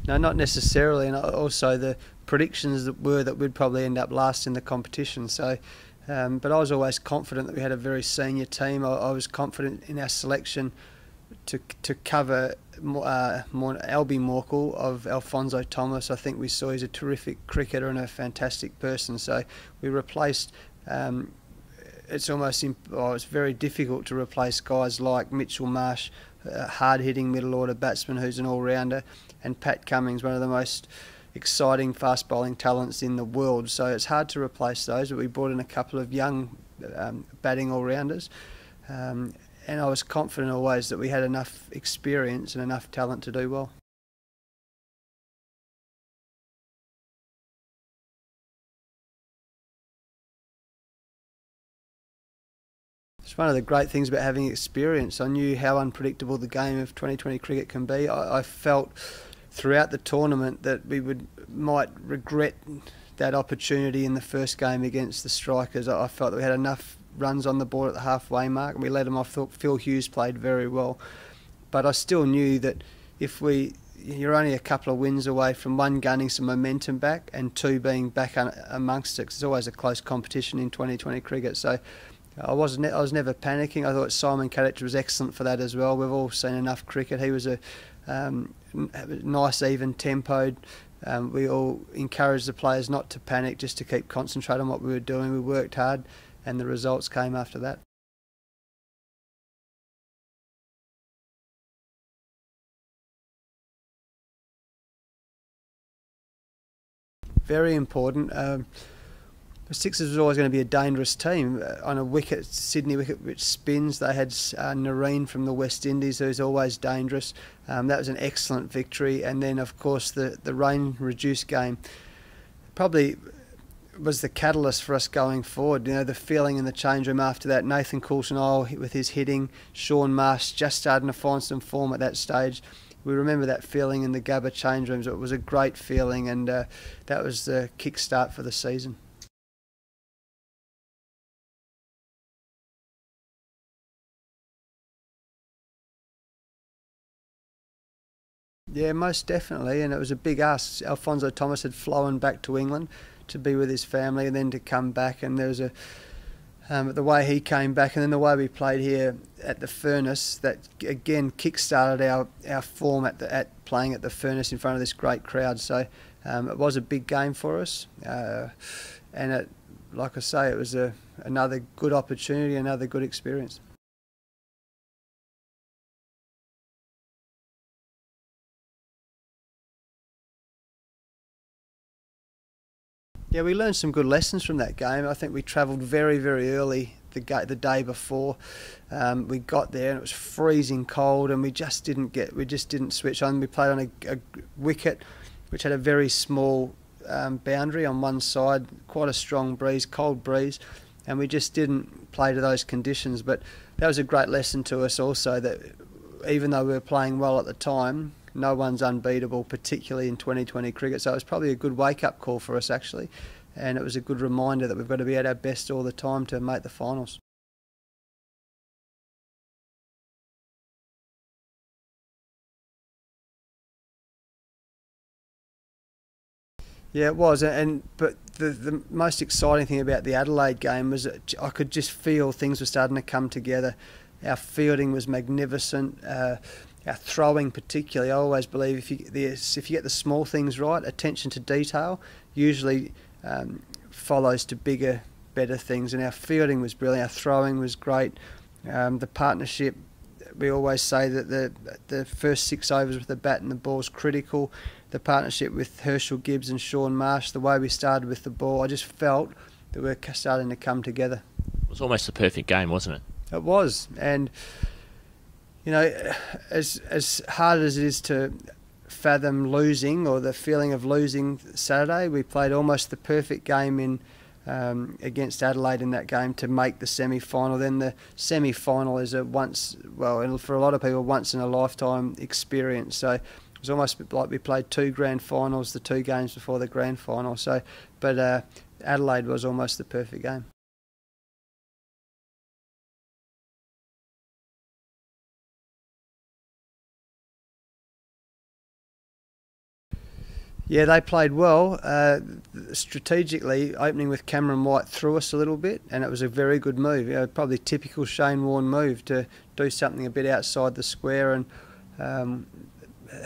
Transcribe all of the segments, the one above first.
No, not necessarily, and also the predictions were that we'd probably end up last in the competition. So, but I was always confident that we had a very senior team. I was confident in our selection to cover Albie Morkel of Alfonso Thomas. I think we saw he's a terrific cricketer and a fantastic person. So we replaced. It's very difficult to replace guys like Mitchell Marsh, hard-hitting middle-order batsman who's an all-rounder, and Pat Cummins, one of the most exciting fast bowling talents in the world. So it's hard to replace those, but we brought in a couple of young batting all-rounders. And I was confident always that we had enough experience and enough talent to do well. It's one of the great things about having experience. I knew how unpredictable the game of 2020 cricket can be. I felt throughout the tournament that we might regret that opportunity in the first game against the Strikers. I felt that we had enough runs on the board at the halfway mark and we let them off. Phil Hughes played very well. But I still knew that you're only a couple of wins away from one, gaining some momentum back, and two, being back amongst it. It's always a close competition in 2020 cricket. So I was never panicking. I thought Simon Kadich was excellent for that as well. We've all seen enough cricket. He was a nice, even tempoed. We all encouraged the players not to panic, just to keep concentrating on what we were doing. We worked hard, and the results came after that. Very important. The Sixers was always going to be a dangerous team. On a wicket, Sydney wicket which spins, they had Nareen from the West Indies, who's always dangerous. That was an excellent victory. And then, of course, the rain-reduced game probably was the catalyst for us going forward. You know, the feeling in the change room after that. Nathan Coulson-Isle with his hitting, Sean Marsh just starting to find some form at that stage. We remember that feeling in the Gabba change rooms. It was a great feeling, and that was the kick-start for the season. Yeah, most definitely, and it was a big ask. Alfonso Thomas had flown back to England to be with his family, and then to come back. And there was the way he came back, and then the way we played here at the Furnace, that again kick-started our form at playing at the Furnace in front of this great crowd. So it was a big game for us, and like I say, it was another good opportunity, another good experience. Yeah, we learned some good lessons from that game. I think we travelled very, very early the day before. We got there and it was freezing cold, and we just didn't switch on. We played on a wicket which had a very small boundary on one side, quite a strong breeze, cold breeze, and we just didn't play to those conditions. But that was a great lesson to us also, that even though we were playing well at the time, no one's unbeatable, particularly in 2020 cricket. So it was probably a good wake-up call for us, actually, and it was a good reminder that we've got to be at our best all the time to make the finals. Yeah, it was, but the most exciting thing about the Adelaide game was that I could just feel things were starting to come together. Our fielding was magnificent. Our throwing, particularly, I always believe if you get the small things right, attention to detail usually follows to bigger, better things. And our fielding was brilliant. Our throwing was great. The partnership, we always say that the first 6 overs with the bat and the ball is critical. The partnership with Herschel Gibbs and Sean Marsh, the way we started with the ball, I just felt that we were starting to come together. It was almost the perfect game, wasn't it? It was, and you know, as hard as it is to fathom losing, or the feeling of losing Saturday, we played almost the perfect game against Adelaide in that game to make the semi-final. Then the semi-final is for a lot of people, once in a lifetime experience. So it was almost like we played two grand finals, the 2 games before the grand final. But Adelaide was almost the perfect game. Yeah, they played well. Strategically, opening with Cameron White threw us a little bit, and it was a very good move. Probably typical Shane Warne move to do something a bit outside the square, and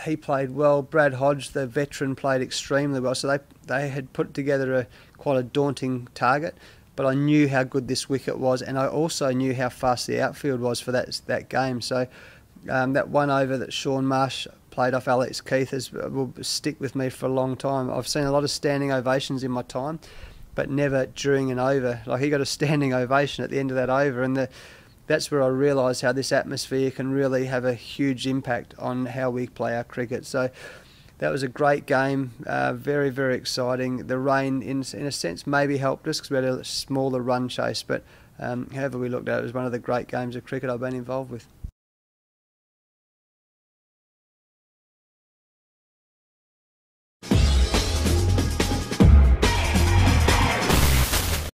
he played well. Brad Hodge, the veteran, played extremely well. So they had put together quite a daunting target, but I knew how good this wicket was, and I also knew how fast the outfield was for that game. So that one over that Sean Marsh played off Alex Keith will stick with me for a long time. I've seen a lot of standing ovations in my time, but never during an over. Like, he got a standing ovation at the end of that over, and that's where I realised how this atmosphere can really have a huge impact on how we play our cricket. So that was a great game, very, very exciting. The rain, in a sense, maybe helped us because we had a smaller run chase, but however we looked at it, it was one of the great games of cricket I've been involved with.